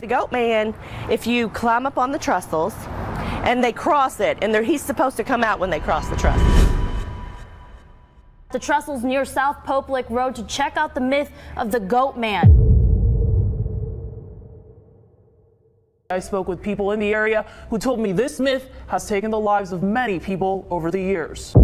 The Goatman, if you climb up on the trestles and they cross it, and he's supposed to come out when they cross the trestle. The trestles near South Pope Lick Road to check out the myth of the Goatman. I spoke with people in the area who told me this myth has taken the lives of many people over the years.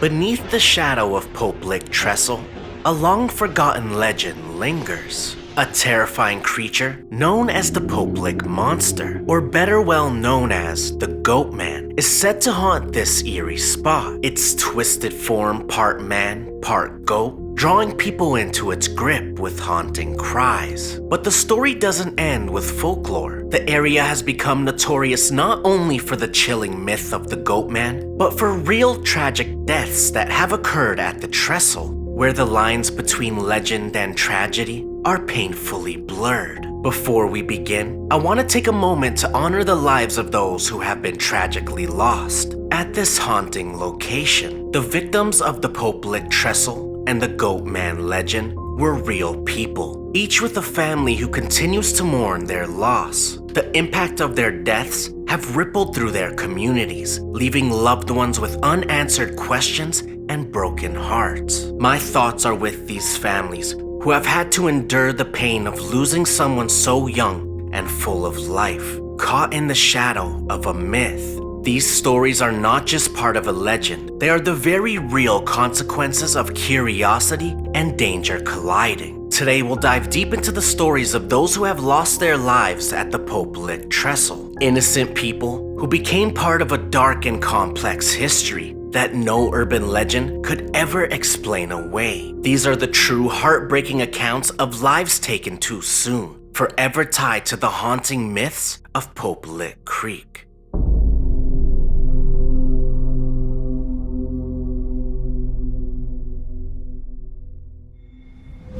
Beneath the shadow of Pope Lick Trestle, a long-forgotten legend lingers. A terrifying creature known as the Pope Lick Monster, or better well known as the Goatman, is said to haunt this eerie spot. Its twisted form, part man, part goat, drawing people into its grip with haunting cries. But the story doesn't end with folklore. The area has become notorious not only for the chilling myth of the Goatman, but for real tragic deaths that have occurred at the trestle, where the lines between legend and tragedy are painfully blurred. Before we begin, I want to take a moment to honor the lives of those who have been tragically lost at this haunting location. The victims of the Pope Lick Trestle and the Goatman legend were real people, each with a family who continues to mourn their loss. The impact of their deaths have rippled through their communities, leaving loved ones with unanswered questions and broken hearts. My thoughts are with these families who have had to endure the pain of losing someone so young and full of life, caught in the shadow of a myth. These stories are not just part of a legend, they are the very real consequences of curiosity and danger colliding. Today we'll dive deep into the stories of those who have lost their lives at the Pope Lick Trestle. Innocent people who became part of a dark and complex history that no urban legend could ever explain away. These are the true heartbreaking accounts of lives taken too soon, forever tied to the haunting myths of Pope Lick Creek.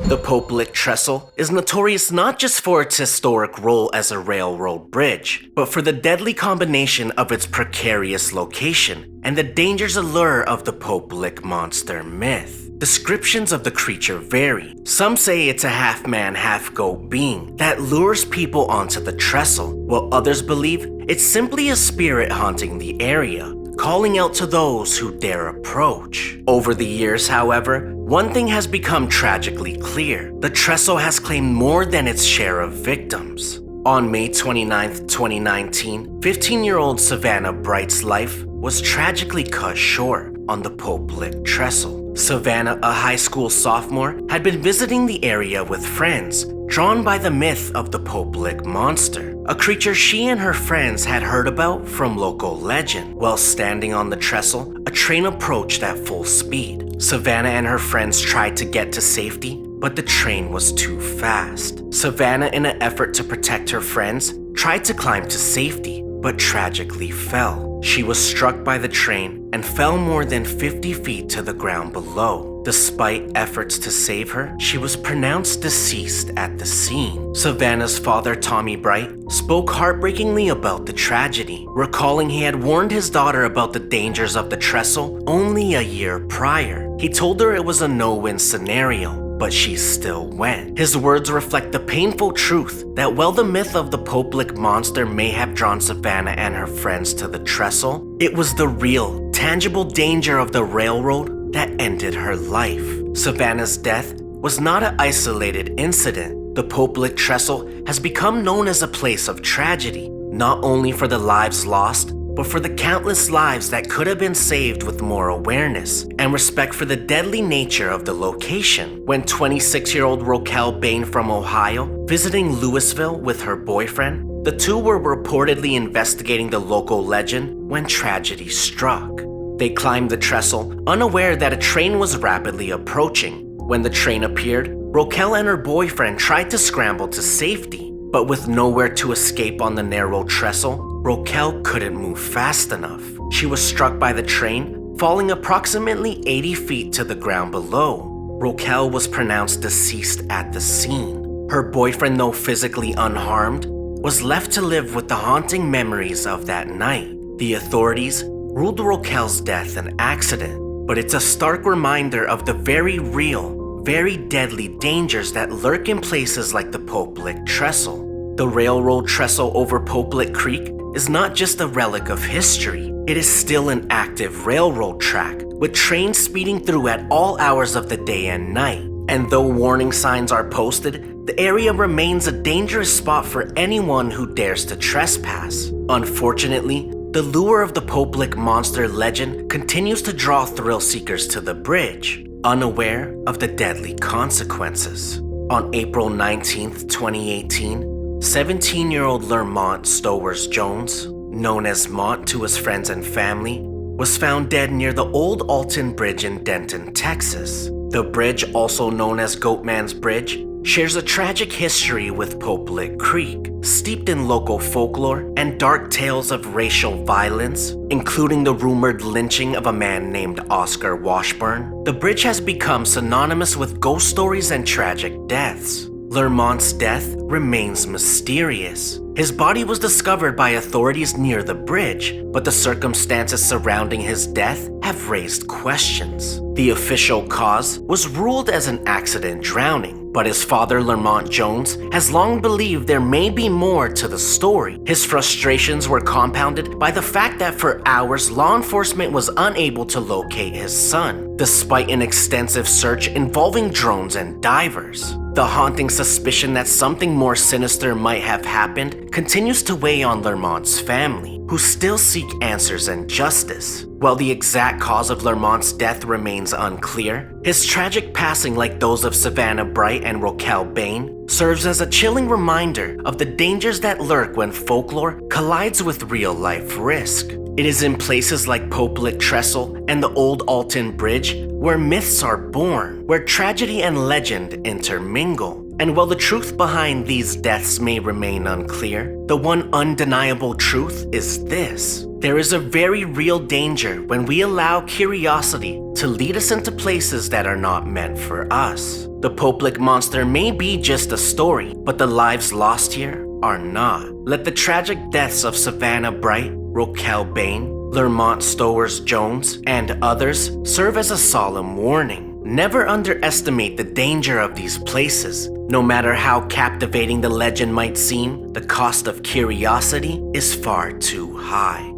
The Pope Lick Trestle is notorious not just for its historic role as a railroad bridge, but for the deadly combination of its precarious location and the dangerous allure of the Pope Lick monster myth. Descriptions of the creature vary. Some say it's a half-man, half-goat being that lures people onto the trestle, while others believe it's simply a spirit haunting the area, calling out to those who dare approach. Over the years, however, one thing has become tragically clear. The trestle has claimed more than its share of victims. On May 29, 2019, 15-year-old Savanna Bright's life was tragically cut short on the Pope Lick Trestle. Savanna, a high school sophomore, had been visiting the area with friends, drawn by the myth of the Pope Lick monster, a creature she and her friends had heard about from local legend. While standing on the trestle, a train approached at full speed. Savanna and her friends tried to get to safety, but the train was too fast. Savanna, in an effort to protect her friends, tried to climb to safety, but tragically fell. She was struck by the train and fell more than 50 feet to the ground below. Despite efforts to save her, she was pronounced deceased at the scene. Savanna's father, Tommy Bright, spoke heartbreakingly about the tragedy, recalling he had warned his daughter about the dangers of the trestle only a year prior. He told her it was a no-win scenario, but she still went. His words reflect the painful truth that while the myth of the Pope Lick monster may have drawn Savanna and her friends to the trestle, it was the real, tangible danger of the railroad that ended her life. Savanna's death was not an isolated incident. The Pope Lick Trestle has become known as a place of tragedy, not only for the lives lost, but for the countless lives that could have been saved with more awareness and respect for the deadly nature of the location. When 26-year-old Roquel Bain from Ohio visiting Louisville with her boyfriend, the two were reportedly investigating the local legend when tragedy struck. They climbed the trestle, unaware that a train was rapidly approaching. When the train appeared, Roquel and her boyfriend tried to scramble to safety, but with nowhere to escape on the narrow trestle, Roquel couldn't move fast enough. She was struck by the train, falling approximately 80 feet to the ground below. Roquel was pronounced deceased at the scene. Her boyfriend, though physically unharmed, was left to live with the haunting memories of that night. The authorities ruled Roquel's death an accident, but it's a stark reminder of the very real, very deadly dangers that lurk in places like the Pope Lick Trestle. The railroad trestle over Pope Lick Creek is not just a relic of history, it is still an active railroad track, with trains speeding through at all hours of the day and night. And though warning signs are posted, the area remains a dangerous spot for anyone who dares to trespass. Unfortunately, the lure of the Pope Lick monster legend continues to draw thrill seekers to the bridge, unaware of the deadly consequences. On April 19, 2018, 17-year-old Lermont Stowens Jones, known as Mont to his friends and family, was found dead near the old Alton Bridge in Denton, Texas. The bridge, also known as Goatman's Bridge, shares a tragic history with Pope Lick Creek, steeped in local folklore and dark tales of racial violence, including the rumored lynching of a man named Oscar Washburn. The bridge has become synonymous with ghost stories and tragic deaths. Lermont's death remains mysterious. His body was discovered by authorities near the bridge, but the circumstances surrounding his death have raised questions. The official cause was ruled as an accident drowning, but his father, Lermont Jones, has long believed there may be more to the story. His frustrations were compounded by the fact that for hours law enforcement was unable to locate his son, despite an extensive search involving drones and divers. The haunting suspicion that something more sinister might have happened continues to weigh on Lermont's family, who still seek answers and justice. While the exact cause of Lermont's death remains unclear, his tragic passing, like those of Savanna Bright and Roquel Bain, serves as a chilling reminder of the dangers that lurk when folklore collides with real-life risk. It is in places like Pope Lick Trestle and the old Alton Bridge where myths are born, where tragedy and legend intermingle. And while the truth behind these deaths may remain unclear, the one undeniable truth is this: there is a very real danger when we allow curiosity to lead us into places that are not meant for us. The Pope Lick monster may be just a story, but the lives lost here are not. Let the tragic deaths of Savanna Bright, Roquel Bain, Lermont Stowens Jones, and others serve as a solemn warning. Never underestimate the danger of these places. No matter how captivating the legend might seem, the cost of curiosity is far too high.